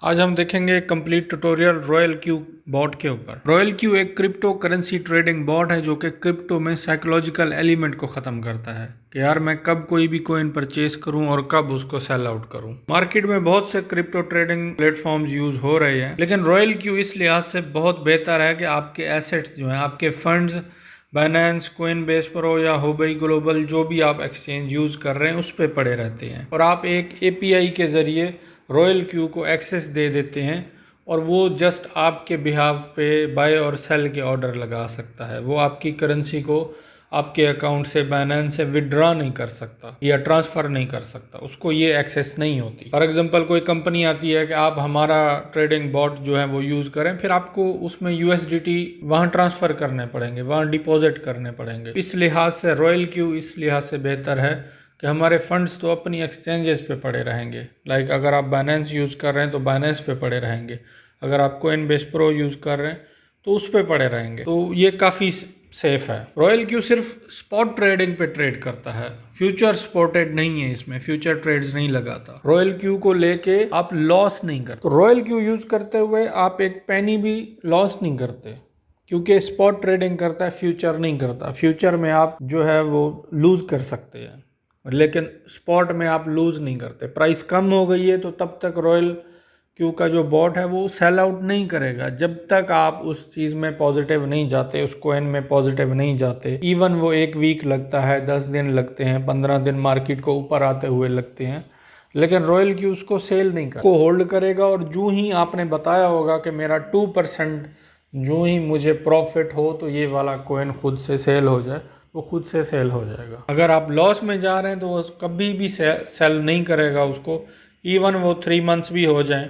आज हम देखेंगे complete tutorial Royal Q bot के ऊपर। रॉयल क्यू एक क्रिप्टो करेंसी ट्रेडिंग बॉट है जो कि क्रिप्टो में साइकोलॉजिकल एलिमेंट को खत्म करता है कि यार मैं कब कोई भी कोइन परचेज करूं और कब उसको सेल आउट करूं। मार्केट में बहुत से क्रिप्टो ट्रेडिंग प्लेटफॉर्म्स यूज हो रहे हैं, लेकिन रॉयल क्यू इस लिहाज से बहुत बेहतर है कि आपके एसेट्स जो हैं, आपके फंड्स बाइनेंस, कोइनबेस प्रो या हुबई ग्लोबल जो भी आप एक्सचेंज यूज कर रहे हैं उस पे पड़े रहते हैं और आप एक एपीआई के जरिए रॉयल क्यू को एक्सेस दे देते हैं और वो जस्ट आपके बिहाफ पे बाय और सेल के ऑर्डर लगा सकता है। वो आपकी करेंसी को आपके अकाउंट से बाइनेंस से विड्रॉ नहीं कर सकता या ट्रांसफ़र नहीं कर सकता, उसको ये एक्सेस नहीं होती। फॉर एग्जांपल कोई कंपनी आती है कि आप हमारा ट्रेडिंग बॉट जो है वो यूज़ करें, फिर आपको उसमें यूएसडीटी वहाँ ट्रांसफ़र करने पड़ेंगे, वहाँ डिपॉजिट करने पड़ेंगे। इस लिहाज से रॉयल क्यू इस लिहाज से बेहतर है कि हमारे फंड्स तो अपनी एक्सचेंजेस पे पड़े रहेंगे। लाइक अगर आप बाइनेंस यूज़ कर रहे हैं तो बाइनेंस पे पड़े रहेंगे, अगर आप कोइनबेस प्रो यूज़ कर रहे हैं तो उस पे पड़े रहेंगे। तो ये काफ़ी सेफ है। रॉयल क्यू सिर्फ स्पॉट ट्रेडिंग पे ट्रेड करता है, फ्यूचर सपोर्टेड नहीं है, इसमें फ्यूचर ट्रेड्स नहीं लगाता। रॉयल क्यू को लेके आप लॉस नहीं करते। तो रॉयल क्यू यूज करते हुए आप एक पेनी भी लॉस नहीं करते, क्योंकि स्पॉट ट्रेडिंग करता है, फ्यूचर नहीं करता। फ्यूचर में आप जो है वो लूज कर सकते हैं, लेकिन स्पॉट में आप लूज नहीं करते। प्राइस कम हो गई है तो तब तक रॉयल क्यू का जो बॉट है वो सेल आउट नहीं करेगा जब तक आप उस चीज़ में पॉजिटिव नहीं जाते, उस कोइन में पॉजिटिव नहीं जाते। इवन वो 1 वीक लगता है, 10 दिन लगते हैं, 15 दिन मार्केट को ऊपर आते हुए लगते हैं, लेकिन रॉयल क्यू उसको सेल नहीं कर, को होल्ड करेगा। और जो ही आपने बताया होगा कि मेरा 2% जो ही मुझे प्रॉफिट हो तो ये वाला कोइन खुद से सेल हो जाए, वो खुद से सेल हो जाएगा। अगर आप लॉस में जा रहे हैं तो वो कभी भी सेल नहीं करेगा उसको। इवन वो 3 मंथ्स भी हो जाएं,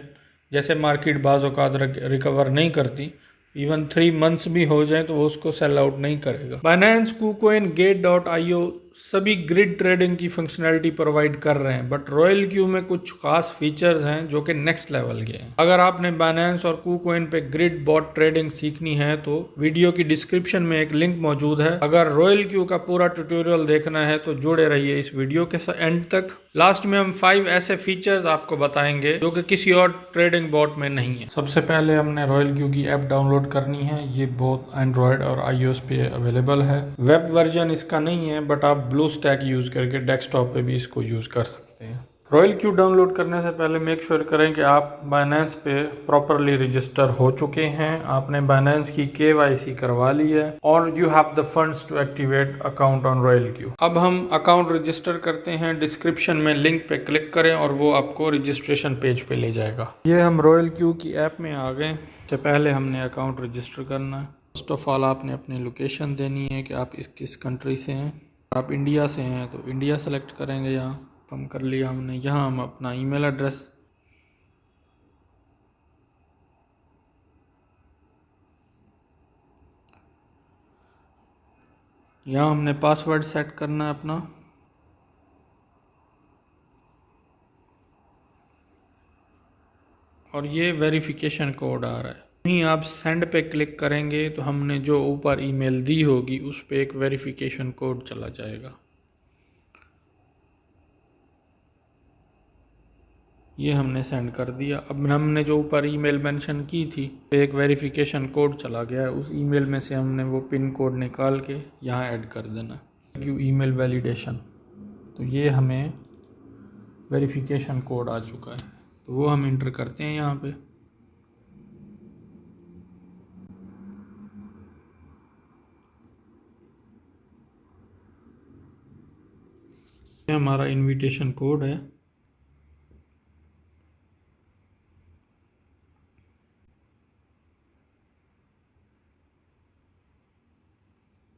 जैसे मार्केट बाज़ औक़ात रिकवर नहीं करती, इवन 3 मंथ्स भी हो जाए तो वो उसको सेल आउट नहीं करेगा। बाइनेंस, कुकोइन, गेट.io सभी ग्रिड ट्रेडिंग की फंक्शनैलिटी प्रोवाइड कर रहे हैं, बट रॉयल क्यू में कुछ खास फीचर्स हैं जो कि नेक्स्ट लेवल के हैं। अगर आपने बाइनेंस और कुकोइन पे ग्रिड बॉट ट्रेडिंग सीखनी है तो वीडियो की डिस्क्रिप्शन में एक लिंक मौजूद है। अगर रॉयल क्यू का पूरा ट्यूटोरियल देखना है तो जुड़े रहिए इस वीडियो के एंड तक। लास्ट में हम 5 ऐसे फीचर्स आपको बताएंगे जो कि किसी और ट्रेडिंग बॉट में नहीं है। सबसे पहले हमने रॉयल क्यू की ऐप डाउनलोड करनी है। ये बहुत एंड्रॉयड और iOS पे अवेलेबल है। वेब वर्जन इसका नहीं है, बट आप ब्लू स्टैक यूज करके डेस्कटॉप पे भी इसको यूज कर सकते हैं। रॉयल क्यू डाउनलोड करने से पहले मेक श्योर करें कि आप बाइनेंस पे प्रॉपरली रजिस्टर हो चुके हैं, आपने बाइनेंस की KYC करवा ली है और you have the funds to activate account on Royal Q. अब हम अकाउंट रजिस्टर करते हैं। डिस्क्रिप्शन में लिंक पे क्लिक करें और वो आपको रजिस्ट्रेशन पेज पे ले जाएगा। ये हम रॉयल क्यू की ऐप में आ गए। इससे पहले हमने अकाउंट रजिस्टर करना है। फर्स्ट ऑफ ऑल आपने अपनी लोकेशन देनी है कि आप किस कंट्री से हैं। आप इंडिया से हैं तो इंडिया सेलेक्ट करेंगे। यहाँ हम कर लिया हमने। यहाँ हम अपना ईमेल एड्रेस, यहाँ हमने पासवर्ड सेट करना है अपना, और ये वेरिफिकेशन कोड आ रहा है। वहीं आप सेंड पे क्लिक करेंगे तो हमने जो ऊपर ईमेल दी होगी उस पे एक वेरिफिकेशन कोड चला जाएगा। ये हमने सेंड कर दिया। अब हमने जो ऊपर ईमेल मेंशन की थी एक वेरिफिकेशन कोड चला गया है, उस ईमेल में से हमने वो पिन कोड निकाल के यहाँ ऐड कर देना। क्यू ईमेल वैलिडेशन, तो ये हमें वेरिफिकेशन कोड आ चुका है, तो वो हम इंटर करते हैं यहाँ पे। ये हमारा इनविटेशन कोड है।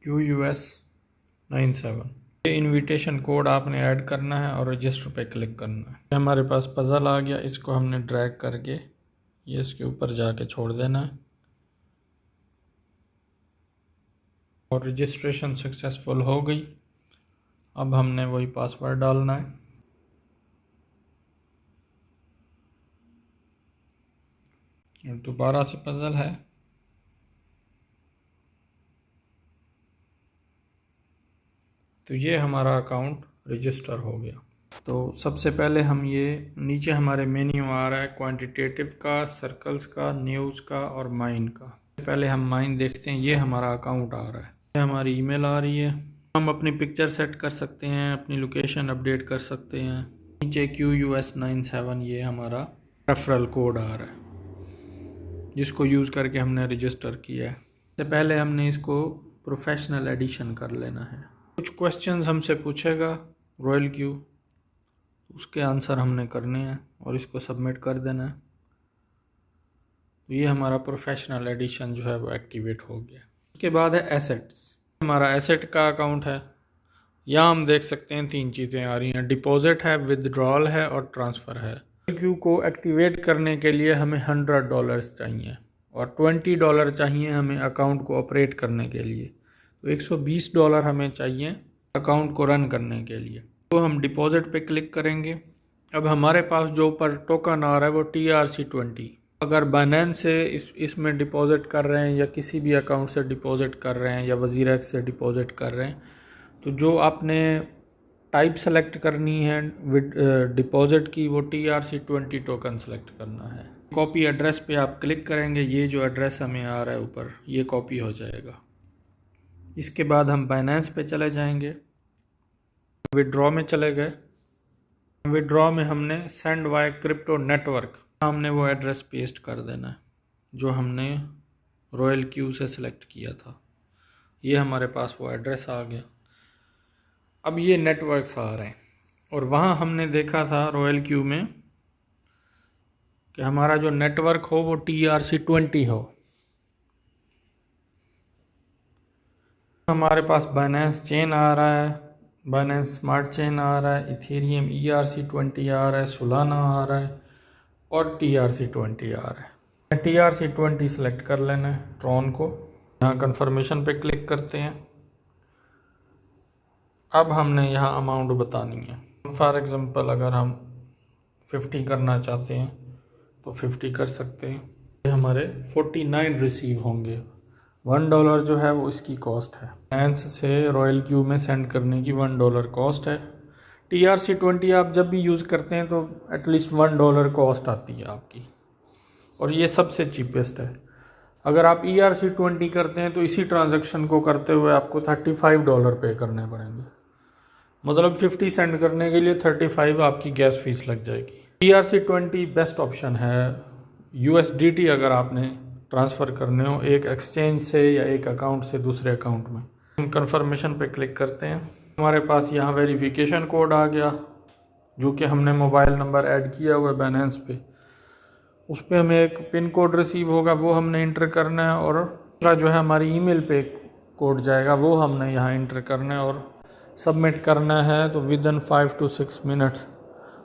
QUS97। ये इनविटेशन कोड आपने ऐड करना है और रजिस्टर पे क्लिक करना है। हमारे पास पजल आ गया, इसको हमने ड्रैग करके ये इसके ऊपर जाके छोड़ देना है और रजिस्ट्रेशन सक्सेसफुल हो गई। अब हमने वही पासवर्ड डालना है। और दोबारा से पजल है। तो ये हमारा अकाउंट रजिस्टर हो गया। तो सबसे पहले हम ये नीचे हमारे मेन्यू आ रहा है क्वांटिटेटिव का, सर्कल्स का, न्यूज़ का और माइन का। पहले हम माइन देखते हैं। ये हमारा अकाउंट आ रहा है, ये हमारी ईमेल आ रही है। हम अपनी पिक्चर सेट कर सकते हैं, अपनी लोकेशन अपडेट कर सकते हैं। नीचे QUS97 ये हमारा रेफरल कोड आ रहा है जिसको यूज़ करके हमने रजिस्टर किया है। इससे पहले हमने इसको प्रोफेशनल एडिशन कर लेना है। कुछ क्वेश्चंस हमसे पूछेगा रॉयल क्यू, उसके आंसर हमने करने हैं और इसको सबमिट कर देना है। तो ये हमारा प्रोफेशनल एडिशन जो है वो एक्टिवेट हो गया। उसके बाद है एसेट्स। हमारा एसेट का अकाउंट है। यहाँ हम देख सकते हैं 3 चीज़ें आ रही हैं, डिपॉजिट है, विदड्रॉल है और ट्रांसफ़र है। क्यू को एक्टिवेट करने के लिए हमें $100 चाहिए और $20 चाहिए हमें अकाउंट को ऑपरेट करने के लिए। तो $120 हमें चाहिए अकाउंट को रन करने के लिए। तो हम डिपॉजिट पे क्लिक करेंगे। अब हमारे पास जो ऊपर टोकन आ रहा है वो TRC20। अगर बाइनेंस से इसमें डिपॉजिट कर रहे हैं या किसी भी अकाउंट से डिपॉजिट कर रहे हैं या वज़ीरक्स से डिपॉजिट कर रहे हैं, तो जो आपने टाइप सेलेक्ट करनी है विद डिपॉजिट की, वो TRC20 टोकन सेलेक्ट करना है। कॉपी एड्रेस पे आप क्लिक करेंगे, ये जो एड्रेस हमें आ रहा है ऊपर ये कॉपी हो जाएगा। इसके बाद हम बाइनेंस पे चले जाएंगे, विड्रॉ में चले गए। विड्रॉ में हमने सेंड वाई क्रिप्टो नेटवर्क, हमने वो एड्रेस पेस्ट कर देना है जो हमने रॉयल क्यू से सिलेक्ट किया था। ये हमारे पास वो एड्रेस आ गया। अब ये नेटवर्क्स आ रहे हैं और वहाँ हमने देखा था रॉयल क्यू में कि हमारा जो नेटवर्क हो वो TRC20 हो। हमारे पास बाइनेंस चेन आ रहा है, बाइनेंस स्मार्ट चेन आ रहा है, इथेरियम ERC20 आ रहा है, सोलाना आ रहा है और TRC20 आ रहा है। TRC20 सेलेक्ट कर लेना है ट्रॉन को। यहाँ कन्फर्मेशन पे क्लिक करते हैं। अब हमने यहाँ अमाउंट बतानी है। फॉर एग्जांपल अगर हम 50 करना चाहते हैं तो 50 कर सकते हैं। ये हमारे 49 रिसीव होंगे। $1 जो है वो इसकी कॉस्ट है। बाइनेंस से रॉयल क्यू में सेंड करने की $1 कॉस्ट है। TRC20 आप जब भी यूज़ करते हैं तो एटलीस्ट $1 कॉस्ट आती है आपकी, और ये सबसे चीपेस्ट है। अगर आप ERC20 करते हैं तो इसी ट्रांजैक्शन को करते हुए आपको $35 पे करने पड़ेंगे। मतलब 50 सेंड करने के लिए 35 आपकी गैस फीस लग जाएगी। TRC20 बेस्ट ऑप्शन है। USDT अगर आपने ट्रांसफ़र करने हो एक एक्सचेंज से या एक अकाउंट से दूसरे अकाउंट में। हम कन्फर्मेशन पे क्लिक करते हैं। हमारे पास यहाँ वेरिफिकेशन कोड आ गया जो कि हमने मोबाइल नंबर ऐड किया हुआ है बाइनेंस पे। उस पर हमें एक पिन कोड रिसीव होगा, वो हमने इंटर करना है, और दूसरा जो है हमारी ईमेल पे कोड जाएगा वो हमने यहाँ इंटर करना है और सबमिट करना है। तो विद इन 5 to 6 मिनट्स,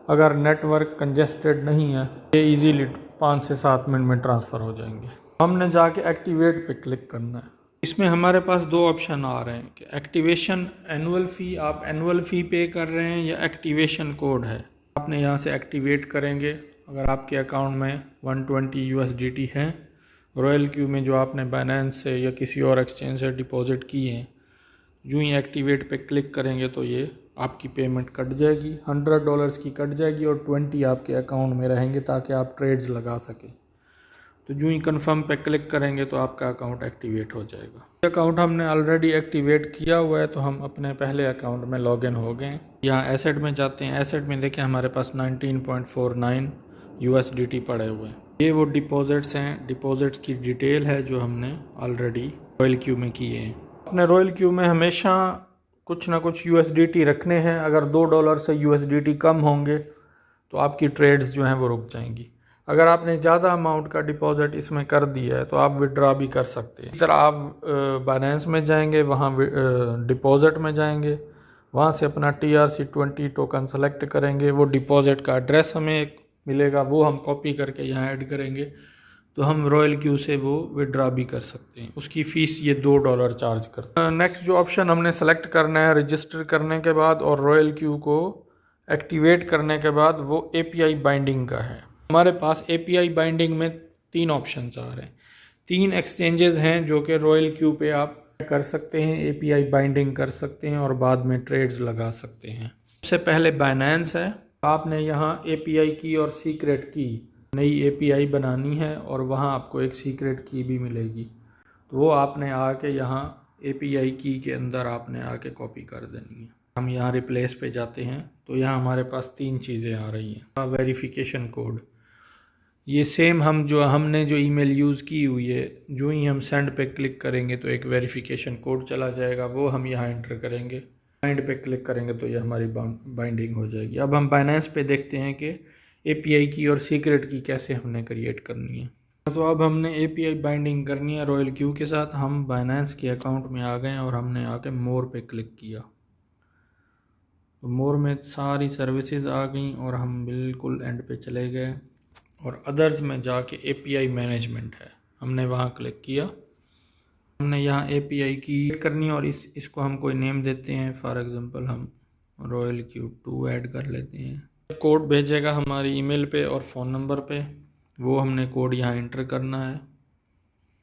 अगर नेटवर्क कंजेस्टेड नहीं है, ये इजीली 5 से 7 मिनट में ट्रांसफ़र हो जाएंगे। हमने जाके एक्टिवेट पे क्लिक करना है। इसमें हमारे पास 2 ऑप्शन आ रहे हैं कि एक्टिवेशन एनुअल फ़ी, आप एनुअल फ़ी पे कर रहे हैं, या एक्टिवेशन कोड है आपने यहाँ से एक्टिवेट करेंगे। अगर आपके अकाउंट में 120 USDT हैं रॉयल क्यू में जो आपने बाइनेंस से या किसी और एक्सचेंज से डिपॉजिट किए हैं, जो ही एक्टिवेट पे क्लिक करेंगे तो ये आपकी पेमेंट कट जाएगी। $100 की कट जाएगी और 20 आपके अकाउंट में रहेंगे ताकि आप ट्रेड्स लगा सकें। तो जो ही कंफर्म पे क्लिक करेंगे तो आपका अकाउंट एक्टिवेट हो जाएगा। अकाउंट हमने ऑलरेडी एक्टिवेट किया हुआ है तो हम अपने पहले अकाउंट में लॉगिन हो गए। यहाँ एसेट में जाते हैं। एसेट में देखें हमारे पास 19.49 USDT पड़े हुए हैं। ये वो डिपॉजिट्स हैं, डिपॉजिट्स की डिटेल है जो हमने ऑलरेडी रॉयल क्यू में किए हैं। अपने रॉयल क्यू में हमेशा कुछ ना कुछ USDT रखने हैं। अगर $2 से USDT कम होंगे तो आपकी ट्रेड्स जो हैं वो रुक जाएंगी। अगर आपने ज़्यादा अमाउंट का डिपॉजिट इसमें कर दिया है तो आप विड्रॉ भी कर सकते हैं। इस तरह आप बाइनेंस में जाएंगे, वहाँ डिपॉजिट में जाएंगे, वहाँ से अपना TRC20 टोकन सेलेक्ट करेंगे। वो डिपॉजिट का एड्रेस हमें एक मिलेगा, वो हम कॉपी करके यहाँ ऐड करेंगे तो हम रॉयल क्यू से वो विड्रॉ भी कर सकते हैं। उसकी फ़ीस ये $2 चार्ज करता है। नेक्स्ट जो ऑप्शन हमने सेलेक्ट करना है रजिस्टर करने के बाद और रॉयल क्यू को एक्टिवेट करने के बाद, वो API बाइंडिंग का है। हमारे पास API बाइंडिंग में 3 ऑप्शंस आ रहे हैं। 3 एक्सचेंजेस हैं जो कि रॉयल क्यू पे आप कर सकते हैं, API बाइंडिंग कर सकते हैं और बाद में ट्रेड्स लगा सकते हैं। सबसे पहले बाइनेंस है। आपने यहाँ एपीआई की और सीक्रेट की नई एपीआई बनानी है और वहाँ आपको एक सीक्रेट की भी मिलेगी, तो वो आपने आके यहाँ एपीआई की के अंदर आपने आके कॉपी कर देनी है। हम यहाँ रिप्लेस पे जाते हैं तो यहाँ हमारे पास 3 चीज़ें आ रही हैं। वेरिफिकेशन कोड, ये सेम हमने जो ईमेल यूज़ की हुई है, जो ही हम सेंड पे क्लिक करेंगे तो एक वेरिफिकेशन कोड चला जाएगा, वो हम यहाँ एंटर करेंगे। बाइंड पे क्लिक करेंगे तो ये हमारी बाइंडिंग हो जाएगी। अब हम बाइनेंस पे देखते हैं कि एपीआई की और सीक्रेट की कैसे हमने क्रिएट करनी है। तो अब हमने एपीआई बाइंडिंग करनी है रॉयल क्यू के साथ। हम बाइनेंस के अकाउंट में आ गए और हमने आके मोर पे क्लिक किया, तो मोर में सारी सर्विसेज आ गई और हम बिल्कुल एंड पे चले गए और अदर्स में जाके एपीआई मैनेजमेंट है, हमने वहाँ क्लिक किया। हमने यहाँ एपीआई की करनी है और इसको हम कोई नेम देते हैं, फॉर एग्जांपल हम रॉयल क्यूब 2 ऐड कर लेते हैं। कोड भेजेगा हमारी ईमेल पे और फ़ोन नंबर पे, वो हमने कोड यहाँ एंटर करना है।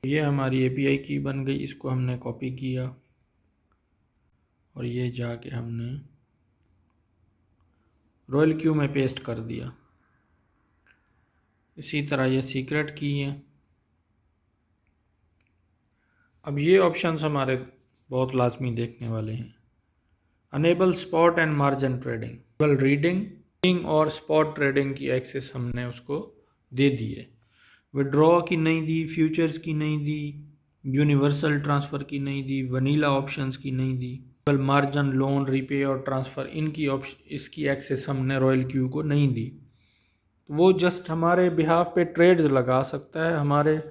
ये हमारी एपीआई की बन गई, इसको हमने कॉपी किया और ये जाके हमने रॉयल क्यू में पेस्ट कर दिया। इसी तरह ये सीक्रेट की है। अब ये ऑप्शंस हमारे बहुत लाजमी देखने वाले हैं। Enable spot and margin trading, reading और स्पॉट ट्रेडिंग की एक्सेस हमने उसको दे दी है। विड्रॉ की नहीं दी, फ्यूचर्स की नहीं दी, यूनिवर्सल ट्रांसफ़र की नहीं दी, वनीला ऑप्शंस की नहीं दी, मार्जिन, लोन, रीपे और ट्रांसफ़र, इसकी एक्सेस हमने रॉयल क्यू को नहीं दी। तो वो जस्ट हमारे बिहाफ पे ट्रेड्स लगा सकता है, हमारे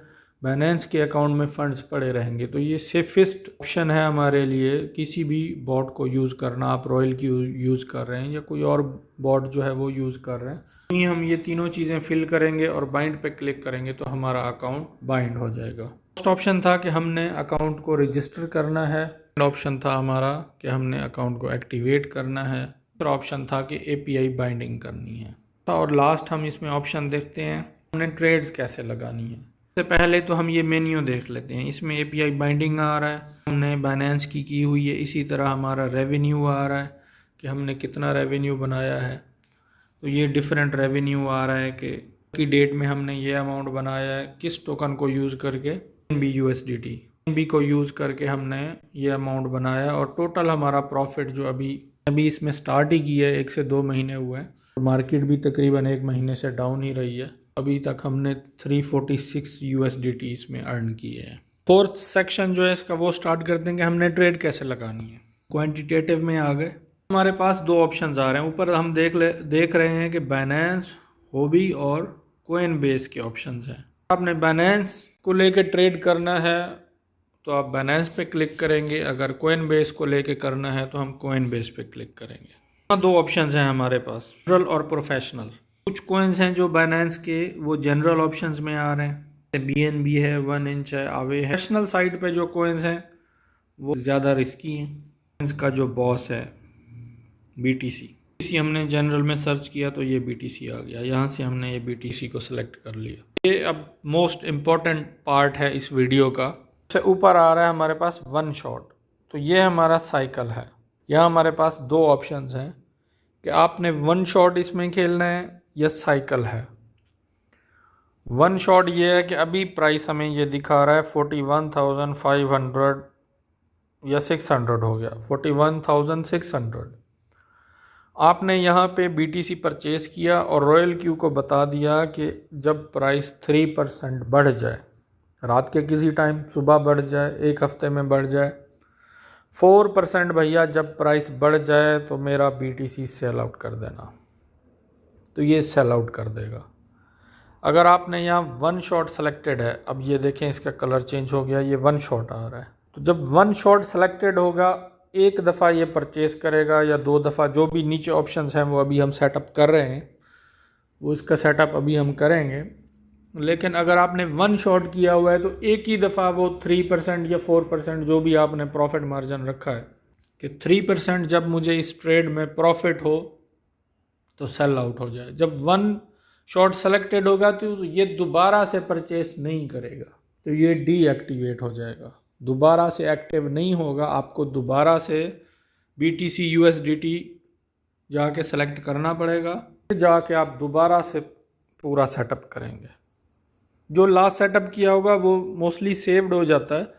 बाइनेंस के अकाउंट में फंड्स पड़े रहेंगे। तो ये सेफेस्ट ऑप्शन है हमारे लिए, किसी भी बॉट को यूज़ करना। आप रॉयल क्यू यूज़ कर रहे हैं या कोई और बॉट जो है वो यूज़ कर रहे हैं, तो हम ये तीनों चीज़ें फिल करेंगे और बाइंड पे क्लिक करेंगे तो हमारा अकाउंट बाइंड हो जाएगा। फर्स्ट ऑप्शन था कि हमने अकाउंट को रजिस्टर करना है, सेकंड ऑप्शन था हमारा कि हमने अकाउंट को एक्टिवेट करना है, दूसरा ऑप्शन था कि एपीआई बाइंडिंग करनी है, और लास्ट हम इसमें ऑप्शन देखते हैं हमने ट्रेड्स कैसे लगानी है। सबसे पहले तो हम ये मेन्यू देख लेते हैं, इसमें एपीआई बाइंडिंग आ रहा है, हमने बाइनेंस की हुई है। इसी तरह हमारा रेवेन्यू आ रहा है कि हमने कितना रेवेन्यू बनाया है, तो ये डिफरेंट रेवेन्यू आ रहा है कि डेट में हमने ये अमाउंट बनाया है, किस टोकन को यूज़ करके, BUSDT को यूज़ करके हमने ये अमाउंट बनाया, और टोटल हमारा प्रॉफिट जो अभी इसमें स्टार्ट ही किया है, 1 से 2 महीने हुए हैं, मार्केट भी तकरीबन 1 महीने से डाउन ही रही है। अभी तक हमने 346 USDT इसमें अर्न किए हैं। फोर्थ सेक्शन जो है इसका वो स्टार्ट कर देंगे, हमने ट्रेड कैसे लगानी है। क्वांटिटेटिव में आ गए, हमारे पास 2 ऑप्शंस आ रहे हैं। ऊपर हम देख रहे हैं कि बाइनेंस, हॉबी और कोइनबेस के ऑप्शंस हैं। आपने बाइनेंस को लेके ट्रेड करना है तो आप बाइनेंस पे क्लिक करेंगे, अगर कोइनबेस को लेके करना है तो हम कोइनबेस पे क्लिक करेंगे। 2 ऑप्शंस हैं हमारे पास, जनरल और प्रोफेशनल। कुछ कोइंस हैं जो बाइनेंस के वो जनरल ऑप्शंस में आ रहे हैं, BNB है, 1 इंच है, आवे है। प्रोफेशनल साइड पे जो कोइंस हैं वो ज़्यादा रिस्की हैं। इसका जो बॉस है BTC हमने जनरल में सर्च किया तो ये BTC आ गया, यहाँ से हमने ये BTC को सिलेक्ट कर लिया। ये अब मोस्ट इम्पॉर्टेंट पार्ट है इस वीडियो का। सबसे ऊपर आ रहा है हमारे पास वन शॉट, तो ये हमारा साइकिल है। यहाँ हमारे पास 2 ऑप्शंस हैं कि आपने वन शॉट इसमें खेलना है या साइकिल है। वन शॉट ये है कि अभी प्राइस हमें ये दिखा रहा है 41,500 या 600 हो गया, 41,600। आपने यहाँ पे BTC परचेज किया और रॉयल क्यू को बता दिया कि जब प्राइस 3% बढ़ जाए, रात के किसी टाइम, सुबह बढ़ जाए, 1 हफ्ते में बढ़ जाए, 4% भैया जब प्राइस बढ़ जाए तो मेरा BTC सेल आउट कर देना, तो ये सेल आउट कर देगा। अगर आपने यहाँ वन शॉट सेलेक्टेड है, अब ये देखें इसका कलर चेंज हो गया, ये वन शॉट आ रहा है। तो जब वन शॉट सेलेक्टेड होगा, एक दफ़ा ये परचेज करेगा या 2 दफ़ा, जो भी नीचे ऑप्शंस हैं वो अभी हम सेटअप कर रहे हैं, वो इसका सेटअप अभी हम करेंगे। लेकिन अगर आपने वन शॉट किया हुआ है तो एक ही दफ़ा वो 3% या 4% जो भी आपने प्रॉफिट मार्जिन रखा है कि 3% जब मुझे इस ट्रेड में प्रॉफिट हो तो सेल आउट हो जाए। जब वन शॉट सेलेक्टेड होगा तो ये दोबारा से परचेस नहीं करेगा, तो ये डीएक्टिवेट हो जाएगा, दोबारा से एक्टिव नहीं होगा। आपको दोबारा से BTC USDT जाके सेलेक्ट करना पड़ेगा, फिर जाके आप दोबारा से पूरा सेटअप करेंगे। जो लास्ट सेटअप किया होगा वो मोस्टली सेव्ड हो जाता है,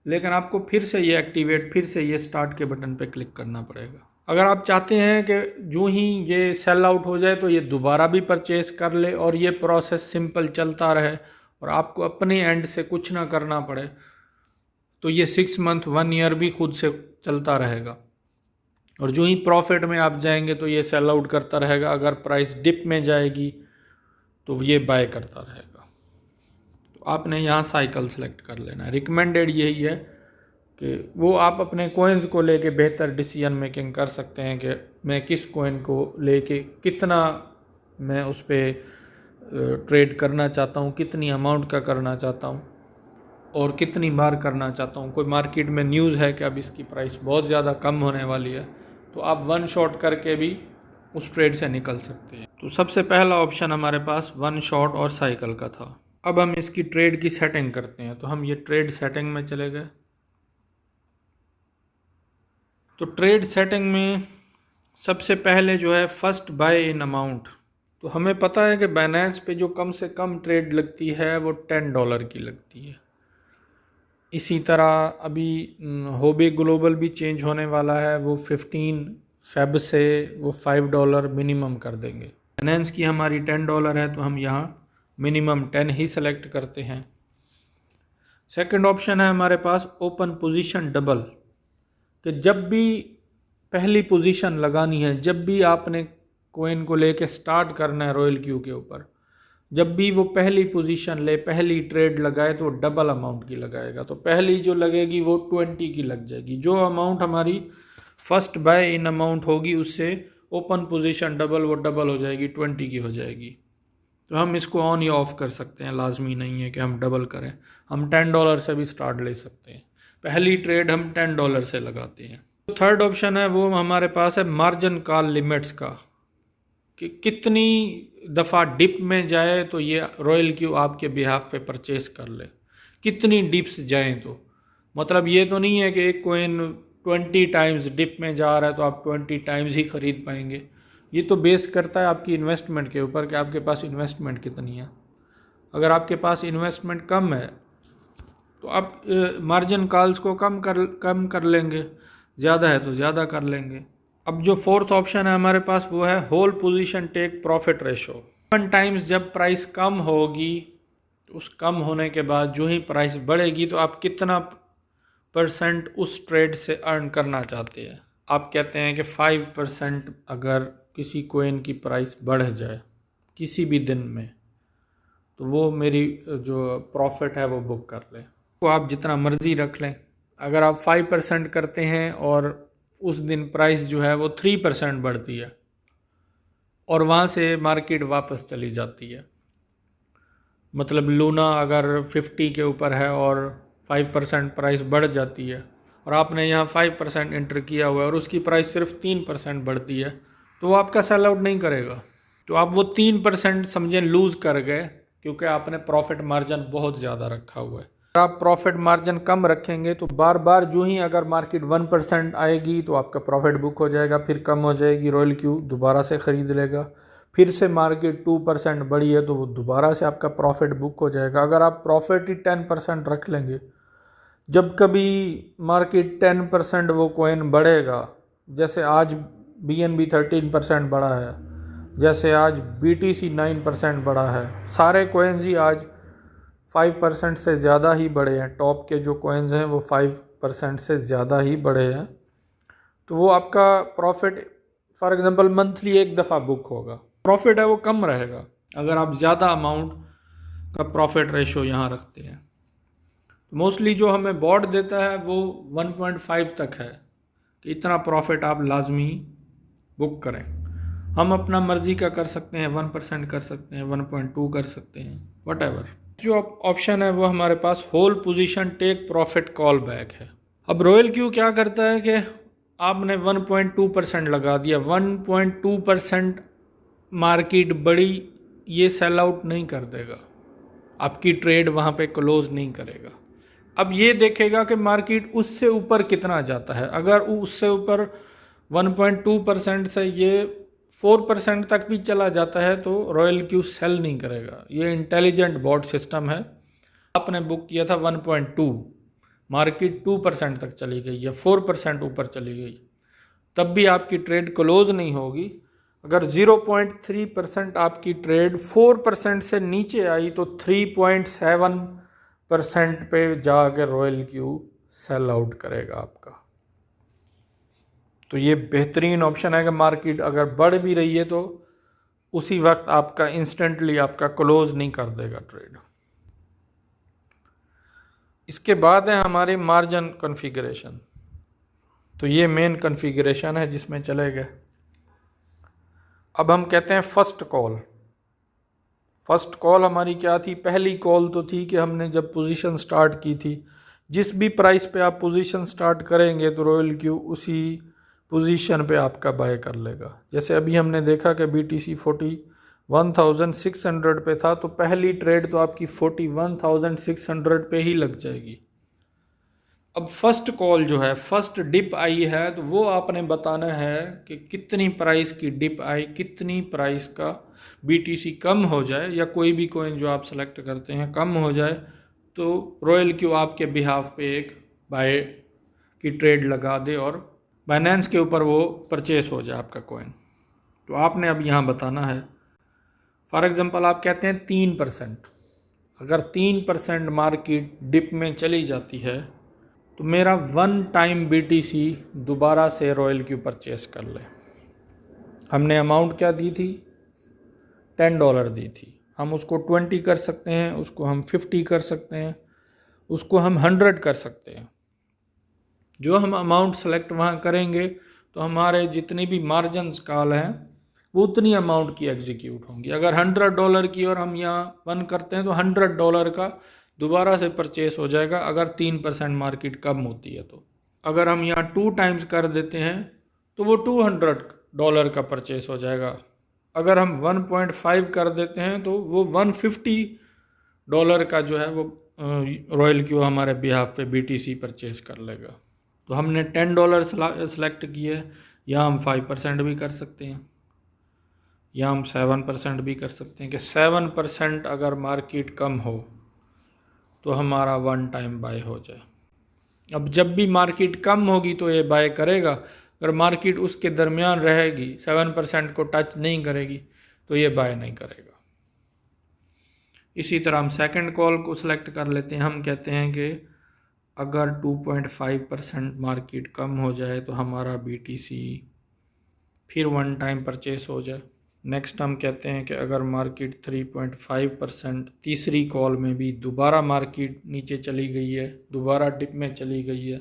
लेकिन आपको फिर से ये एक्टिवेट, फिर से ये स्टार्ट के बटन पे क्लिक करना पड़ेगा। अगर आप चाहते हैं कि जो ही ये सेल आउट हो जाए तो ये दोबारा भी परचेस कर ले और ये प्रोसेस सिंपल चलता रहे और आपको अपने एंड से कुछ ना करना पड़े, तो ये 6 मंथ 1 ईयर भी खुद से चलता रहेगा। और जो ही प्रॉफिट में आप जाएंगे तो ये सेल आउट करता रहेगा, अगर प्राइस डिप में जाएगी तो ये बाय करता रहेगा। तो आपने यहाँ साइकिल सेलेक्ट कर लेना है। रिकमेंडेड यही है कि वो आप अपने कोइंस को लेके बेहतर डिसीजन मेकिंग कर सकते हैं कि मैं किस कोइन को लेके कितना मैं उस पर ट्रेड करना चाहता हूँ, कितनी अमाउंट का करना चाहता हूँ और कितनी बार करना चाहता हूँ। कोई मार्केट में न्यूज़ है कि अब इसकी प्राइस बहुत ज़्यादा कम होने वाली है, तो आप वन शॉट करके भी उस ट्रेड से निकल सकते हैं। तो सबसे पहला ऑप्शन हमारे पास वन शॉट और साइकिल का था। अब हम इसकी ट्रेड की सेटिंग करते हैं। तो हम ये ट्रेड सेटिंग में चले गए। तो ट्रेड सेटिंग में सबसे पहले जो है फर्स्ट बाय इन अमाउंट, तो हमें पता है कि बाइनेंस पे जो कम से कम ट्रेड लगती है वो $10 की लगती है। इसी तरह अभी होबी ग्लोबल भी चेंज होने वाला है, वो 15 फेब से वो $5 मिनिमम कर देंगे। बाइनेंस की हमारी $10 है, तो हम यहाँ मिनिमम 10 ही सेलेक्ट करते हैं। सेकंड ऑप्शन है हमारे पास ओपन पोजीशन डबल, कि जब भी पहली पोजीशन लगानी है, जब भी आपने कोइन को लेके स्टार्ट करना है रॉयल क्यू के ऊपर, जब भी वो पहली पोजीशन ले, पहली ट्रेड लगाए तो डबल अमाउंट की लगाएगा। तो पहली जो लगेगी वो 20 की लग जाएगी। जो अमाउंट हमारी फर्स्ट बाय इन अमाउंट होगी उससे ओपन पोजीशन डबल, वो डबल हो जाएगी, 20 की हो जाएगी। तो हम इसको ऑन या ऑफ कर सकते हैं, लाजमी नहीं है कि हम डबल करें। हम $10 से भी स्टार्ट ले सकते हैं। पहली ट्रेड हम $10 से लगाते हैं। तो थर्ड ऑप्शन है वो हमारे पास है मार्जिन कॉल लिमिट्स का, कि कितनी दफ़ा डिप में जाए तो ये रॉयल क्यू आपके बिहाफ पे परचेस कर ले, कितनी डिप्स जाएं। तो मतलब ये तो नहीं है कि एक कोइन 20 टाइम्स डिप में जा रहा है तो आप 20 टाइम्स ही ख़रीद पाएंगे। ये तो बेस करता है आपकी इन्वेस्टमेंट के ऊपर कि आपके पास इन्वेस्टमेंट कितनी है। अगर आपके पास इन्वेस्टमेंट कम है तो आप मार्जिन कॉल्स को कम कर लेंगे, ज़्यादा है तो ज़्यादा कर लेंगे। अब जो फोर्थ ऑप्शन है हमारे पास वो है whole position take profit ratio. 1 times जब प्राइस कम होगी तो उस कम होने के बाद जो ही प्राइस बढ़ेगी तो आप कितना % उस ट्रेड से अर्न करना चाहते हैं। आप कहते हैं कि 5% अगर किसी कोइन की प्राइस बढ़ जाए किसी भी दिन में तो वो मेरी जो प्रॉफिट है वो बुक कर ले। तो आप जितना मर्जी रख लें। अगर आप 5% करते हैं और उस दिन प्राइस जो है वो 3% बढ़ती है और वहाँ से मार्केट वापस चली जाती है, मतलब लूना अगर 50 के ऊपर है और 5% प्राइस बढ़ जाती है और आपने यहाँ 5% एंटर किया हुआ है और उसकी प्राइस सिर्फ 3% बढ़ती है, तो वो आपका सेल आउट नहीं करेगा। तो आप वो 3% समझें लूज़ कर गए, क्योंकि आपने प्रॉफिट मार्जिन बहुत ज़्यादा रखा हुआ है। अगर आप प्रॉफिट मार्जिन कम रखेंगे तो बार बार जो ही अगर मार्केट 1% आएगी तो आपका प्रॉफिट बुक हो जाएगा, फिर कम हो जाएगी, रॉयल क्यू दोबारा से ख़रीद लेगा। फिर से मार्केट 2% बढ़ी है तो वो दोबारा से आपका प्रॉफिट बुक हो जाएगा। अगर आप प्रॉफिट ही 10% रख लेंगे, जब कभी मार्केट 10% वो कोइन बढ़ेगा, जैसे आज BNB 13% बढ़ा है, जैसे आज BTC 9% बढ़ा है, सारे कोइन्स ही आज 5% से ज़्यादा ही बढ़े हैं। टॉप के जो कोइन्स हैं वो 5% से ज़्यादा ही बढ़े हैं। तो वो आपका प्रॉफिट फॉर एग्जांपल मंथली एक दफ़ा बुक होगा, प्रॉफिट है वो कम रहेगा अगर आप ज़्यादा अमाउंट का प्रॉफिट रेशो यहाँ रखते हैं। मोस्टली जो हमें बोर्ड देता है वो 1.5 तक है कि इतना प्रॉफिट आप लाजमी बुक करें। हम अपना मर्जी का कर सकते हैं, 1% कर सकते हैं, 1.2 कर सकते हैं, वट। जो ऑप्शन है वो हमारे पास whole position take profit call back है। अब रॉयल क्यू क्या करता है कि आपने 1.2% लगा दिया, 1.2% मार्केट बड़ी, ये सेल आउट नहीं कर देगा, आपकी ट्रेड वहाँ पे क्लोज नहीं करेगा। अब ये देखेगा कि मार्केट उससे ऊपर कितना जाता है। अगर उससे ऊपर 1.2% से ये 4% तक भी चला जाता है तो रॉयल क्यू सेल नहीं करेगा। ये इंटेलिजेंट बॉट सिस्टम है। आपने बुक किया था 1.2, मार्केट 2% तक चली गई या 4% ऊपर चली गई, तब भी आपकी ट्रेड क्लोज नहीं होगी। अगर 0.3% आपकी ट्रेड 4% से नीचे आई तो 3.7% पे जाके रॉयल क्यू सेल आउट करेगा आपका। तो ये बेहतरीन ऑप्शन है कि मार्केट अगर बढ़ भी रही है तो उसी वक्त आपका इंस्टेंटली आपका क्लोज नहीं कर देगा ट्रेड। इसके बाद है हमारे मार्जिन कॉन्फ़िगरेशन। तो ये मेन कॉन्फ़िगरेशन है जिसमें चले गए। अब हम कहते हैं फर्स्ट कॉल। फर्स्ट कॉल हमारी क्या थी? पहली कॉल तो थी कि हमने जब पोजीशन स्टार्ट की थी, जिस भी प्राइस पे आप पोजीशन स्टार्ट करेंगे तो रॉयल क्यू उसी पोजीशन पे आपका बाय कर लेगा। जैसे अभी हमने देखा कि BTC 41,600 पे था, तो पहली ट्रेड तो आपकी 41,600 पे ही लग जाएगी। अब फर्स्ट कॉल जो है, फर्स्ट डिप आई है, तो वो आपने बताना है कि कितनी प्राइस की डिप आई, कितनी प्राइस का BTC कम हो जाए या कोई भी कॉइन जो आप सेलेक्ट करते हैं कम हो जाए तो रॉयल क्यू आपके बिहाफ पे एक बाय की ट्रेड लगा दे और बाइनेंस के ऊपर वो परचेस हो जाए आपका कॉइन। तो आपने अब यहाँ बताना है, फॉर एग्जांपल आप कहते हैं 3%। अगर 3% मार्केट डिप में चली जाती है तो मेरा 1 टाइम BTC दोबारा से रॉयल क्यू परचेस कर ले। हमने अमाउंट क्या दी थी? $10 दी थी। हम उसको 20 कर सकते हैं, उसको हम 50 कर सकते हैं, उसको हम 100 कर सकते हैं। जो हम अमाउंट सेलेक्ट वहाँ करेंगे तो हमारे जितनी भी मार्जिन कॉल हैं वो उतनी अमाउंट की एग्जीक्यूट होंगी। अगर $100 की और हम यहाँ 1 करते हैं तो $100 का दोबारा से परचेस हो जाएगा अगर 3% मार्केट कम होती है। तो अगर हम यहाँ 2 टाइम्स कर देते हैं तो वो $200 का परचेस हो जाएगा। अगर हम 1.5 कर देते हैं तो वो $150 का जो है वो रॉयल क्यू हमारे बिहाफ पे BTC परचेस कर लेगा। तो हमने $10 सेलेक्ट किए, या हम 5% भी कर सकते हैं या हम 7% भी कर सकते हैं कि 7% अगर मार्केट कम हो तो हमारा 1 टाइम बाय हो जाए। अब जब भी मार्केट कम होगी तो ये बाय करेगा, अगर मार्केट उसके दरमियान रहेगी 7% को टच नहीं करेगी तो ये बाय नहीं करेगा। इसी तरह हम सेकंड कॉल को सिलेक्ट कर लेते हैं। हम कहते हैं कि अगर 2.5% मार्केट कम हो जाए तो हमारा BTC फिर 1 टाइम परचेस हो जाए। नेक्स्ट हम कहते हैं कि अगर मार्केट 3.5% तीसरी कॉल में भी दोबारा मार्केट नीचे चली गई है, दोबारा डिप में चली गई है,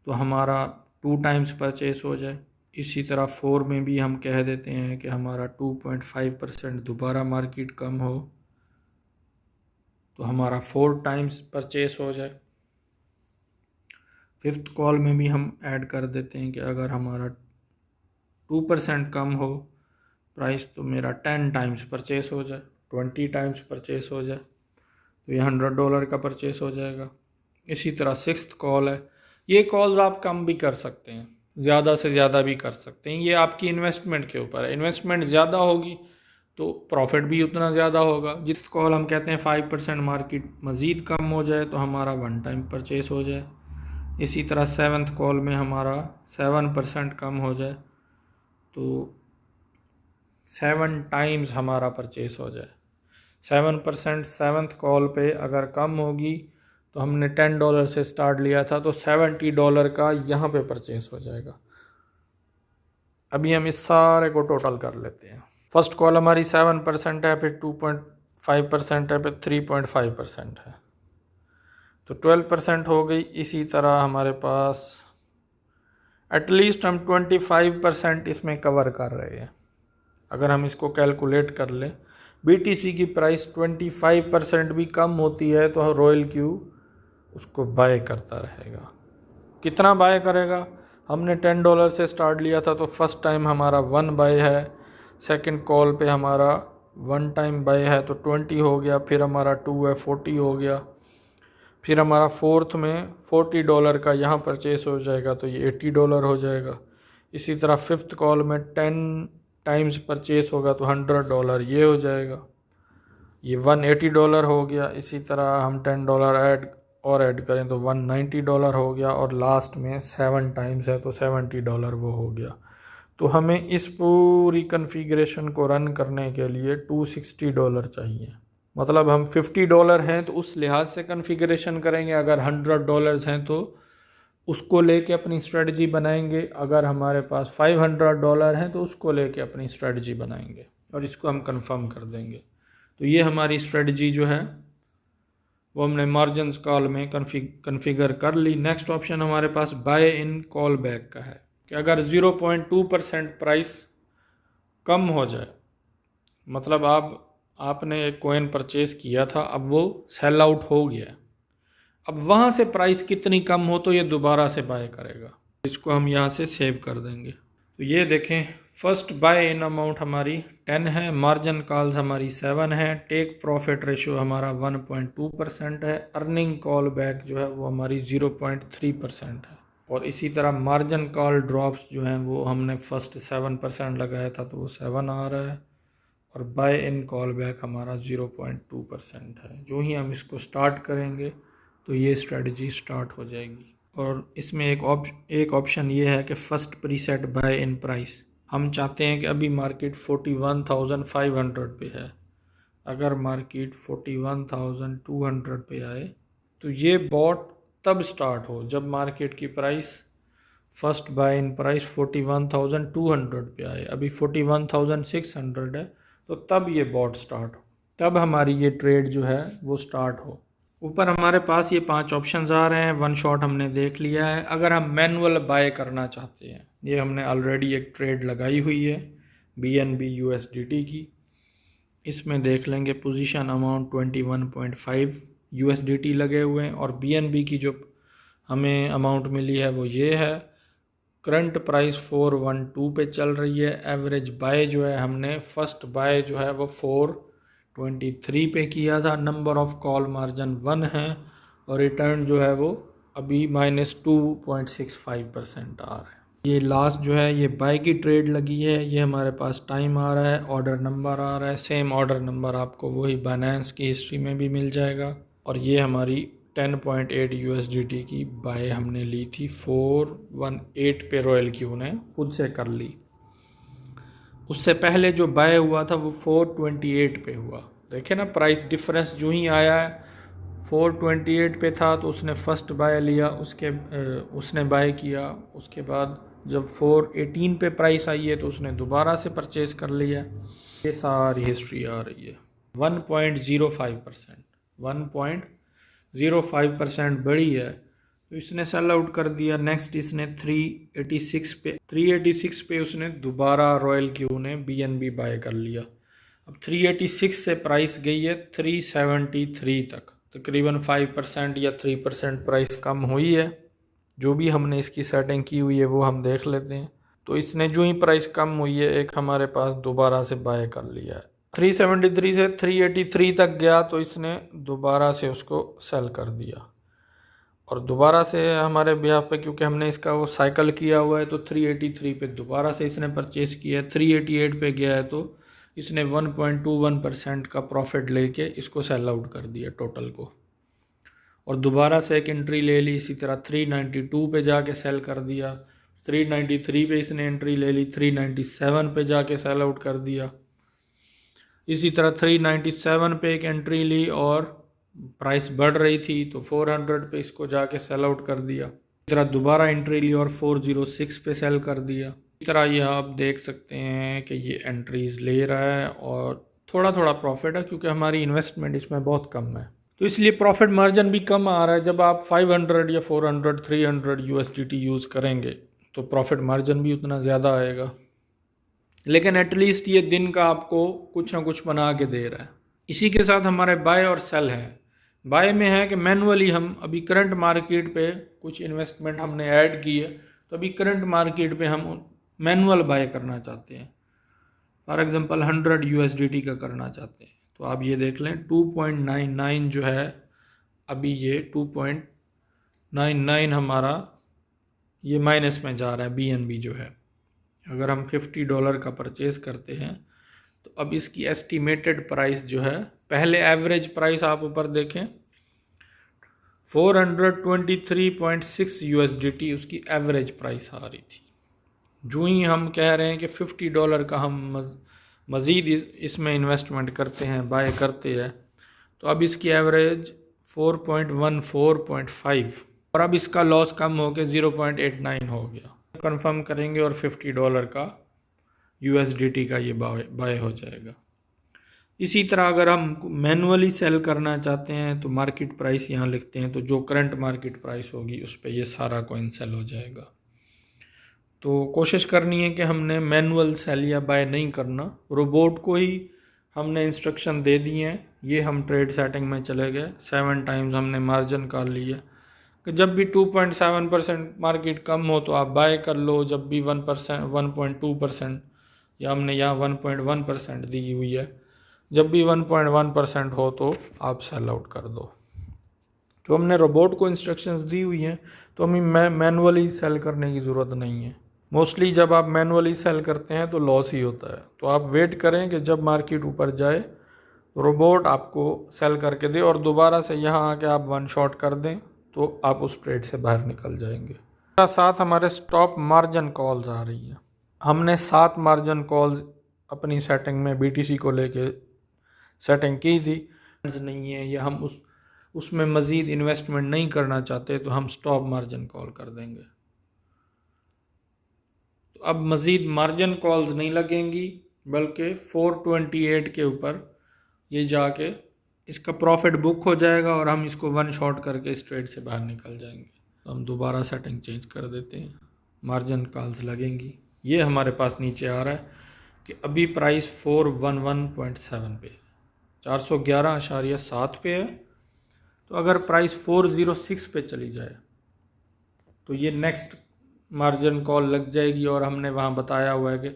तो हमारा 2 टाइम्स परचेस हो जाए। इसी तरह 4 में भी हम कह देते हैं कि हमारा 2.5% दोबारा मार्केट कम हो तो हमारा 4 टाइम्स परचेस हो जाए। फिफ्थ कॉल में भी हम ऐड कर देते हैं कि अगर हमारा 2% कम हो प्राइस तो मेरा 10 टाइम्स परचेस हो जाए, 20 टाइम्स परचेस हो जाए, तो ये $100 का परचेस हो जाएगा। इसी तरह सिक्स्थ कॉल है। ये कॉल्स आप कम भी कर सकते हैं, ज़्यादा से ज़्यादा भी कर सकते हैं, ये आपकी इन्वेस्टमेंट के ऊपर है। इन्वेस्टमेंट ज़्यादा होगी तो प्रॉफिट भी उतना ज़्यादा होगा। जिस कॉल हम कहते हैं 5% मार्केट मज़ीद कम हो जाए तो हमारा 1 टाइम परचेस हो जाए। इसी तरह 7th कॉल में हमारा 7% कम हो जाए तो 7 टाइम्स हमारा परचेस हो जाए। 7% 7th कॉल पे अगर कम होगी तो हमने $10 से स्टार्ट लिया था तो $70 का यहाँ पे परचेस हो जाएगा। अभी हम इस सारे को टोटल कर लेते हैं। फर्स्ट कॉल हमारी 7% है, फिर 2.5% है, फिर 3.5% है, तो 12% हो गई। इसी तरह हमारे पास एटलीस्ट हम 25% इसमें कवर कर रहे हैं। अगर हम इसको कैलकुलेट कर लें, BTC की प्राइस 25% भी कम होती है तो रॉयल क्यू उसको बाय करता रहेगा। कितना बाय करेगा? हमने $10 से स्टार्ट लिया था तो फर्स्ट टाइम हमारा 1 बाय है, सेकंड कॉल पे हमारा 1 टाइम बाय है तो 20 हो गया, फिर हमारा 2 है 40 हो गया, फिर हमारा फोर्थ में $40 का यहाँ परचेस हो जाएगा तो ये $80 हो जाएगा। इसी तरह फिफ्थ कॉल में 10 टाइम्स परचेस होगा तो $100 ये हो जाएगा, ये $180 हो गया। इसी तरह हम $10 ऐड करें तो $190 हो गया, और लास्ट में 7 टाइम्स है तो $70 वो हो गया। तो हमें इस पूरी कॉन्फ़िगरेशन को रन करने के लिए $260 चाहिए। मतलब हम $50 हैं तो उस लिहाज से कॉन्फ़िगरेशन करेंगे, अगर $100 हैं तो उसको लेके अपनी स्ट्रेटजी बनाएंगे, अगर हमारे पास $500 हैं तो उसको लेके अपनी स्ट्रेटजी बनाएंगे, और इसको हम कंफर्म कर देंगे। तो ये हमारी स्ट्रेटजी जो है वो हमने मार्जिन कॉल में कन्फिगर कर ली। नेक्स्ट ऑप्शन हमारे पास बाय इन कॉल बैक का है कि अगर 0.2% प्राइस कम हो जाए, मतलब आपने एक कॉइन परचेज किया था, अब वो सेल आउट हो गया, अब वहाँ से प्राइस कितनी कम हो तो ये दोबारा से बाय करेगा। इसको हम यहाँ से सेव कर देंगे। तो ये देखें, फर्स्ट बाय इन अमाउंट हमारी 10 है, मार्जिन कॉल्स हमारी 7 है, टेक प्रॉफिट रेशियो हमारा 1.2% है, अर्निंग कॉल बैक जो है वो हमारी 0.3% है, और इसी तरह मार्जिन कॉल ड्रॉप्स जो हैं वो हमने फर्स्ट 7% लगाया था तो वो 7 आ रहा है, और बाय इन कॉल बैक हमारा 0.2% है। जो ही हम इसको स्टार्ट करेंगे तो ये स्ट्रेटजी स्टार्ट हो जाएगी। और इसमें एक ऑप्शन ये है कि first preset buy in price, हम चाहते हैं कि अभी मार्केट 41,500 पे है, अगर मार्केट 41,200 पे आए तो ये बॉट तब स्टार्ट हो जब मार्केट की price first by in price 41,200 पे आए, अभी 41,600 है, तो तब ये बॉट स्टार्ट हो, तब हमारी ये ट्रेड जो है वो स्टार्ट हो। ऊपर हमारे पास ये 5 ऑप्शंस आ रहे हैं, वन शॉट हमने देख लिया है। अगर हम मैनुअल बाय करना चाहते हैं, ये हमने ऑलरेडी एक ट्रेड लगाई हुई है BNB USDT की, इसमें देख लेंगे पोजीशन अमाउंट 21.5 USDT लगे हुए हैं, और BNB की जो हमें अमाउंट मिली है वो ये है। करंट प्राइस 412 पे चल रही है। एवरेज बाय जो है हमने फर्स्ट बाय जो है वो 423 पे किया था। नंबर ऑफ कॉल मार्जिन 1 है, और रिटर्न जो है वो अभी -2.65% आ रहा है। ये लास्ट जो है ये बाय की ट्रेड लगी है, ये हमारे पास टाइम आ रहा है, ऑर्डर नंबर आ रहा है, सेम ऑर्डर नंबर आपको वही बाइनेंस की हिस्ट्री में भी मिल जाएगा। और ये हमारी 10.8 USDT की बाय हमने ली थी 418 पे, रॉयल क्यू ने खुद से कर ली। उससे पहले जो बाय हुआ था वो 428 पे हुआ। देखे ना प्राइस डिफरेंस जो ही आया है, 428 पे था तो उसने फर्स्ट बाय लिया, उसने बाय किया, उसके बाद जब 418 पे प्राइस आई है तो उसने दोबारा से परचेज कर लिया। ये सारी हिस्ट्री आ रही है। 1.05%, 1.05% बढ़ी है तो इसने सेल आउट कर दिया। नेक्स्ट इसने 386 पे उसने दोबारा रॉयल क्यू ने BNB बाय कर लिया। अब 386 से प्राइस गई है 373 तक, तकरीबन 5% या 3% प्राइस कम हुई है। जो भी हमने इसकी सेटिंग की हुई है वो हम देख लेते हैं। तो इसने जो ही प्राइस कम हुई है एक हमारे पास दोबारा से बाय कर लिया है। 373 से 383 तक गया तो इसने दोबारा से उसको सेल कर दिया, और दोबारा से हमारे बिहाफ पे क्योंकि हमने इसका वो साइकिल किया हुआ है तो 383 पे दोबारा से इसने परचेज किया है। 388 पे गया है तो इसने 1.21% का प्रॉफिट लेके इसको सेल आउट कर दिया टोटल को, और दोबारा से एक एंट्री ले ली। इसी तरह 392 पे जाके सेल कर दिया, 393 पे इसने एंट्री ले ली, 397 पे जाके सेल आउट कर दिया। इसी तरह 397 पे एक एंट्री ली और प्राइस बढ़ रही थी तो 400 पे इसको जाके सेल आउट कर दिया। इसी तरह दोबारा एंट्री ली और 406 पे सेल कर दिया। इसी तरह यह आप देख सकते हैं कि ये एंट्रीज ले रहा है और थोड़ा थोड़ा प्रॉफिट है क्योंकि हमारी इन्वेस्टमेंट इसमें बहुत कम है, तो इसलिए प्रॉफिट मार्जिन भी कम आ रहा है। जब आप 500 या 400 300 USDT यूज़ करेंगे तो प्रॉफिट मार्जिन भी उतना ज़्यादा आएगा, लेकिन एटलीस्ट ये दिन का आपको कुछ ना कुछ बना के दे रहा है। इसी के साथ हमारे बाय और सेल हैं। बाय में है कि मैनुअली हम अभी करंट मार्केट पे कुछ इन्वेस्टमेंट हमने ऐड की है, तो अभी करंट मार्केट पे हम मैनुअल बाय करना चाहते हैं। फॉर एग्जांपल 100 USDT का करना चाहते हैं तो आप ये देख लें 2.99 जो है अभी ये 2.99 हमारा ये माइनस में जा रहा है BNB जो है। अगर हम $50 का परचेज करते हैं तो अब इसकी एस्टिमेटेड प्राइस जो है, पहले एवरेज प्राइस आप ऊपर देखें 423.6 USDT उसकी एवरेज प्राइस आ रही थी। जो ही हम कह रहे हैं कि $50 का हम मज़ीद इसमें इन्वेस्टमेंट करते हैं, बाय करते हैं, तो अब इसकी एवरेज 4.14.5 और अब इसका लॉस कम हो के 0.89 हो गया। कंफर्म करेंगे और $50 का USDT का ये बाय हो जाएगा। इसी तरह अगर हम मैनुअली सेल करना चाहते हैं तो मार्केट प्राइस यहाँ लिखते हैं, तो जो करंट मार्केट प्राइस होगी उस पर ये सारा कॉइन सेल हो जाएगा। तो कोशिश करनी है कि हमने मैनुअल सेल या बाय नहीं करना, रोबोट को ही हमने इंस्ट्रक्शन दे दी हैं। ये हम ट्रेड सेटिंग में चले गए, 7 टाइम्स हमने मार्जिन कर लिया कि जब भी 2.7% मार्केट कम हो तो आप बाय कर लो, जब भी 1%, 1.2% या हमने यहाँ 1.1% दी हुई है, जब भी 1.1% हो तो आप सेल आउट कर दो। तो हमने रोबोट को इंस्ट्रक्शंस दी हुई हैं, तो हमें मैनुअली सेल करने की ज़रूरत नहीं है। मोस्टली जब आप मैनुअली सेल करते हैं तो लॉस ही होता है, तो आप वेट करें कि जब मार्केट ऊपर जाए रोबोट आपको सेल करके दे और दोबारा से यहाँ आके आप 1 शॉट कर दें तो आप उस ट्रेड से बाहर निकल जाएंगे। साथ हमारे स्टॉप मार्जिन कॉल्स आ रही हैं। हमने 7 मार्जिन कॉल्स अपनी सेटिंग में BTC को लेके सेटिंग की थी, नहीं है या हम उसमें मज़ीद इन्वेस्टमेंट नहीं करना चाहते तो हम स्टॉप मार्जिन कॉल कर देंगे। तो अब मज़ीद मार्जिन कॉल्स नहीं लगेंगी, बल्कि 428 के ऊपर ये जाके इसका प्रॉफिट बुक हो जाएगा और हम इसको 1 शॉट करके इस ट्रेड से बाहर निकल जाएंगे। तो हम दोबारा सेटिंग चेंज कर देते हैं, मार्जिन कॉल्स लगेंगी। ये हमारे पास नीचे आ रहा है कि अभी प्राइस 411.7 पे, 411.7 पे है। तो अगर प्राइस 406 पे चली जाए तो ये नेक्स्ट मार्जिन कॉल लग जाएगी और हमने वहाँ बताया हुआ है कि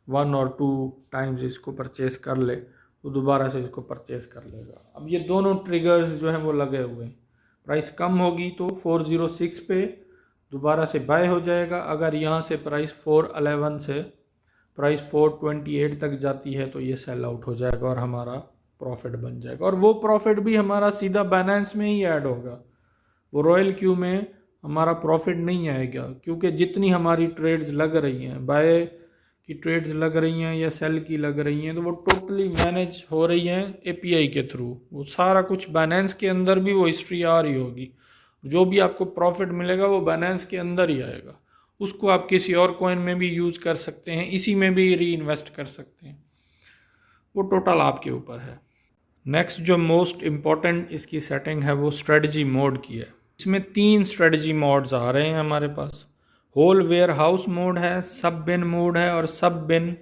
1 और 2 टाइम्स इसको परचेस कर ले तो दोबारा से इसको परचेस कर लेगा। अब ये दोनों ट्रिगर्स जो हैं वो लगे हुए हैं। प्राइस कम होगी तो 406 पे दोबारा से बाय हो जाएगा। अगर यहाँ से प्राइस 411 से प्राइस 428 तक जाती है तो ये सेल आउट हो जाएगा और हमारा प्रॉफिट बन जाएगा। और वो प्रॉफिट भी हमारा सीधा बाइनेंस में ही ऐड होगा, वो रॉयल क्यू में हमारा प्रॉफिट नहीं आएगा, क्योंकि जितनी हमारी ट्रेड्स लग रही हैं, बाय की ट्रेड्स लग रही हैं या सेल की लग रही हैं, तो वो टोटली मैनेज हो रही हैं API के थ्रू। वो सारा कुछ बाइनेंस के अंदर भी वो हिस्ट्री आ रही होगी। जो भी आपको प्रॉफिट मिलेगा वो बाइनेंस के अंदर ही आएगा। उसको आप किसी और कॉइन में भी यूज़ कर सकते हैं, इसी में भी री इन्वेस्ट कर सकते हैं, वो टोटल आपके ऊपर है। नेक्स्ट जो मोस्ट इम्पॉर्टेंट इसकी सेटिंग है वो स्ट्रेटजी मोड की है। इसमें 3 स्ट्रेटजी मोड्स आ रहे हैं हमारे पास। होल वेयर हाउस मोड है, सब बिन मोड है और सब बिन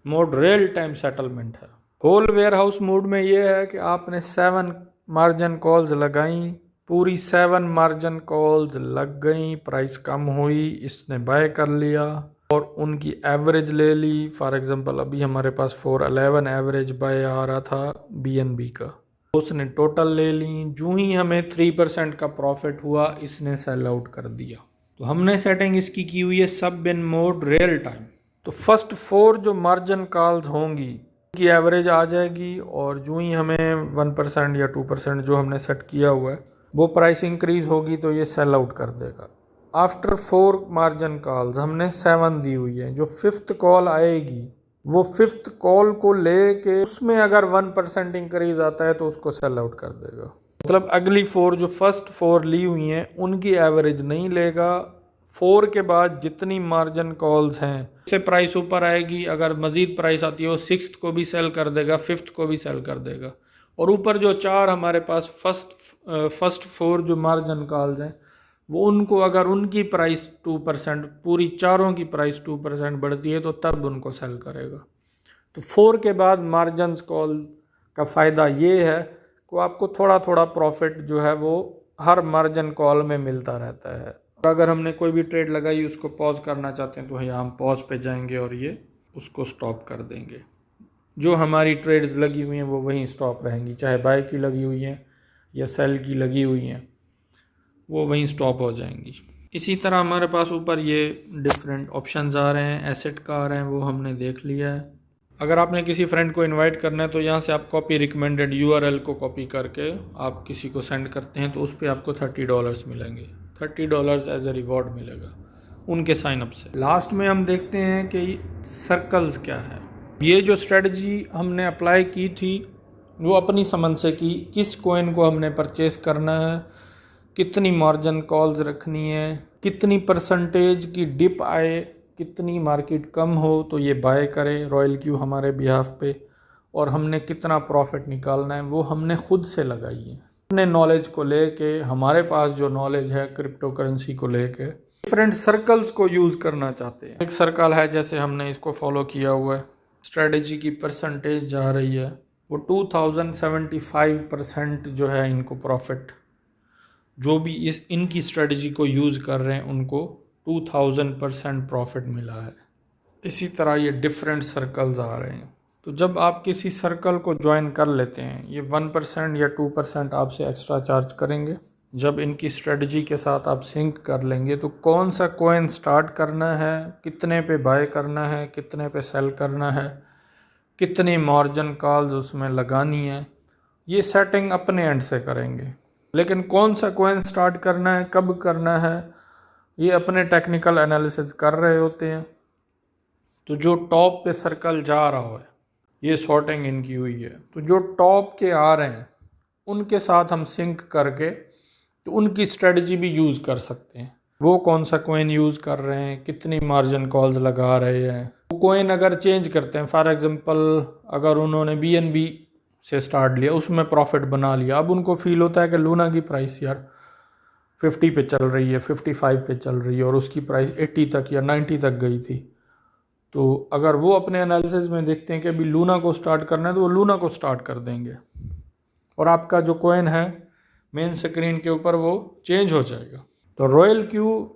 मोड रियल टाइम सेटलमेंट है। होल वेयर हाउस मोड में ये है कि आपने 7 मार्जिन कॉल्स लगाई, पूरी 7 मार्जिन कॉल्स लग गई, प्राइस कम हुई, इसने बाय कर लिया और उनकी एवरेज ले ली। फॉर एग्जांपल अभी हमारे पास 411 एवरेज बाय आ रहा था BNB का, उसने टोटल ले ली। जो ही हमें 3% का प्रॉफिट हुआ इसने सेल आउट कर दिया। तो हमने सेटिंग इसकी की हुई है सब बिन मोड रियल टाइम। तो फर्स्ट 4 जो मार्जिन कॉल्स होंगी की एवरेज आ जाएगी और जो ही हमें 1% या 2% जो हमने सेट किया हुआ है वो प्राइस इंक्रीज होगी तो ये सेल आउट कर देगा। आफ्टर 4 मार्जिन कॉल्स हमने 7 दी हुई है। जो 5th कॉल आएगी वो 5th कॉल को लेके उसमें अगर 1% इंक्रीज आता है तो उसको सेल आउट कर देगा। मतलब अगली 4 जो फर्स्ट 4 ली हुई हैं उनकी एवरेज नहीं लेगा। 4 के बाद जितनी मार्जिन कॉल्स हैं उससे प्राइस ऊपर आएगी, अगर मज़ीद प्राइस आती है वो 6th को भी सेल कर देगा, 5th को भी सेल कर देगा। और ऊपर जो 4 हमारे पास फर्स्ट 4 जो मार्जिन कॉल्स हैं वो उनको अगर उनकी प्राइस 2%, पूरी चारों की प्राइस 2% बढ़ती है तो तब उनको सेल करेगा। तो 4 के बाद मार्जिन कॉल का फ़ायदा ये है कि आपको थोड़ा थोड़ा प्रॉफिट जो है वो हर मार्जिन कॉल में मिलता रहता है। अगर हमने कोई भी ट्रेड लगाई उसको पॉज करना चाहते हैं तो यहाँ हम पॉज पे जाएंगे और ये उसको स्टॉप कर देंगे। जो हमारी ट्रेड्स लगी हुई हैं वो वहीं स्टॉप रहेंगी, चाहे बाय की लगी हुई हैं या सेल की लगी हुई हैं, वो वहीं स्टॉप हो जाएंगी। इसी तरह हमारे पास ऊपर ये डिफरेंट ऑप्शंस आ रहे हैं, एसेट का आ रहे हैं, वो हमने देख लिया है। अगर आपने किसी फ्रेंड को इनवाइट करना है तो यहाँ से आप कॉपी रिकमेंडेड URL को कॉपी करके आप किसी को सेंड करते हैं तो उस पर आपको $30 मिलेंगे। $30 एज ए रिवॉर्ड मिलेगा उनके साइनअप से। लास्ट में हम देखते हैं कि सर्कल्स क्या है। ये जो स्ट्रेटजी हमने अप्लाई की थी वो अपनी समझ से की, किस कॉइन को हमने परचेस करना है, कितनी मार्जिन कॉल्स रखनी है, कितनी परसेंटेज की डिप आए, कितनी मार्केट कम हो तो ये बाय करे रॉयल क्यू हमारे बिहाफ पे, और हमने कितना प्रॉफिट निकालना है वो हमने खुद से लगाई है अपने नॉलेज को लेके। हमारे पास जो नॉलेज है क्रिप्टो करेंसी को लेके डिफरेंट सर्कल्स को यूज़ करना चाहते हैं। एक सर्कल है जैसे हमने इसको फॉलो किया हुआ है, स्ट्रेटजी की परसेंटेज जा रही है वो 2075% जो है इनको प्रॉफिट, जो भी इस इनकी स्ट्रेटजी को यूज़ कर रहे हैं उनको 2000% प्रॉफिट मिला है। इसी तरह ये डिफरेंट सर्कल्स आ रहे हैं। तो जब आप किसी सर्कल को ज्वाइन कर लेते हैं ये 1% या 2% आपसे एक्स्ट्रा चार्ज करेंगे। जब इनकी स्ट्रेटजी के साथ आप सिंक कर लेंगे तो कौन सा कॉइन स्टार्ट करना है, कितने पे बाय करना है, कितने पे सेल करना है, कितनी मार्जिन कॉल्स उसमें लगानी है, ये सेटिंग अपने एंड से करेंगे। लेकिन कौन सा कॉइन स्टार्ट करना है, कब करना है, ये अपने टेक्निकल एनालिसिस कर रहे होते हैं। तो जो टॉप पे सर्कल जा रहा है ये सॉर्टिंग इनकी हुई है, तो जो टॉप के आ रहे हैं उनके साथ हम सिंक करके तो उनकी स्ट्रेटजी भी यूज़ कर सकते हैं। वो कौन सा कॉइन यूज़ कर रहे हैं, कितनी मार्जिन कॉल्स लगा रहे हैं, वो कॉइन अगर चेंज करते हैं, फॉर एग्जांपल अगर उन्होंने BNB से स्टार्ट लिया, उसमें प्रॉफिट बना लिया, अब उनको फील होता है कि लूना की प्राइस यार 50 पे चल रही है, 55 पे चल रही है और उसकी प्राइस 80 तक या 90 तक गई थी, तो अगर वो अपने एनालिसिस में देखते हैं कि अभी लूना को स्टार्ट करना है तो वो लूना को स्टार्ट कर देंगे और आपका जो कॉइन है मेन स्क्रीन के ऊपर वो चेंज हो जाएगा। तो रॉयल क्यू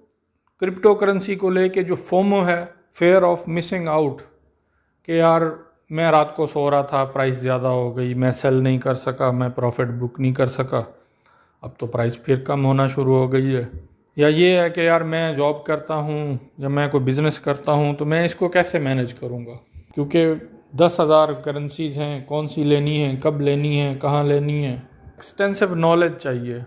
क्रिप्टो करेंसी को लेके जो फोमो है, फेयर ऑफ मिसिंग आउट, कि यार मैं रात को सो रहा था, प्राइस ज़्यादा हो गई, मैं सेल नहीं कर सका, मैं प्रॉफिट बुक नहीं कर सका, अब तो प्राइस फिर कम होना शुरू हो गई है। या ये है कि यार मैं जॉब करता हूँ या मैं कोई बिज़नेस करता हूँ तो मैं इसको कैसे मैनेज करूँगा, क्योंकि 10,000 करेंसीज़ हैं, कौन सी लेनी है, कब लेनी है, कहाँ लेनी है। एक्सटेंसिव नॉलेज चाहिए,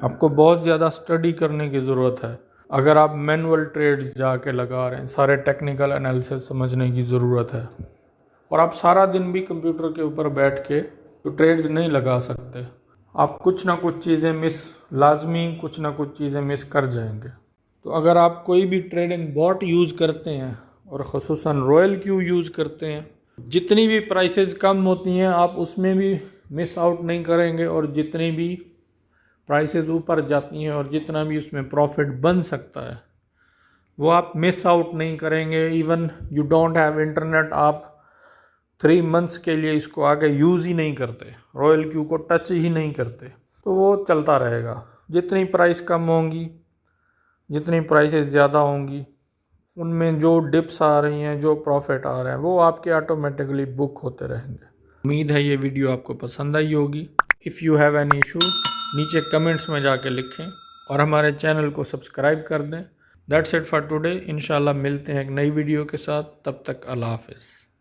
आपको बहुत ज़्यादा स्टडी करने की ज़रूरत है। अगर आप मैनुअल ट्रेड्स जाके लगा रहे हैं, सारे टेक्निकल एनालिसिस समझने की ज़रूरत है। और आप सारा दिन भी कंप्यूटर के ऊपर बैठ के तो ट्रेड्स नहीं लगा सकते, आप कुछ ना कुछ चीज़ें कुछ ना कुछ चीज़ें मिस कर जाएंगे। तो अगर आप कोई भी ट्रेडिंग बॉट यूज़ करते हैं और ख़ुसूसन रॉयल क्यू यूज़ करते हैं, जितनी भी प्राइसेस कम होती हैं आप उसमें भी मिस आउट नहीं करेंगे, और जितनी भी प्राइसेस ऊपर जाती हैं और जितना भी उसमें प्रॉफिट बन सकता है वो आप मिस आउट नहीं करेंगे। Even you don't have internet, आप 3 मंथ्स के लिए इसको आगे यूज़ ही नहीं करते, रॉयल क्यू को टच ही नहीं करते, तो वो चलता रहेगा। जितनी प्राइस कम होंगी, जितनी प्राइसेस ज़्यादा होंगी, उनमें जो डिप्स आ रही हैं, जो प्रॉफिट आ रहे हैं, वो आपके ऑटोमेटिकली बुक होते रहेंगे। उम्मीद है ये वीडियो आपको पसंद आई होगी। If you have any issue नीचे कमेंट्स में जाके लिखें और हमारे चैनल को सब्सक्राइब कर दें। That's it for today. इंशाल्लाह मिलते हैं एक नई वीडियो के साथ, तब तक अल्लाह हाफ़िज़।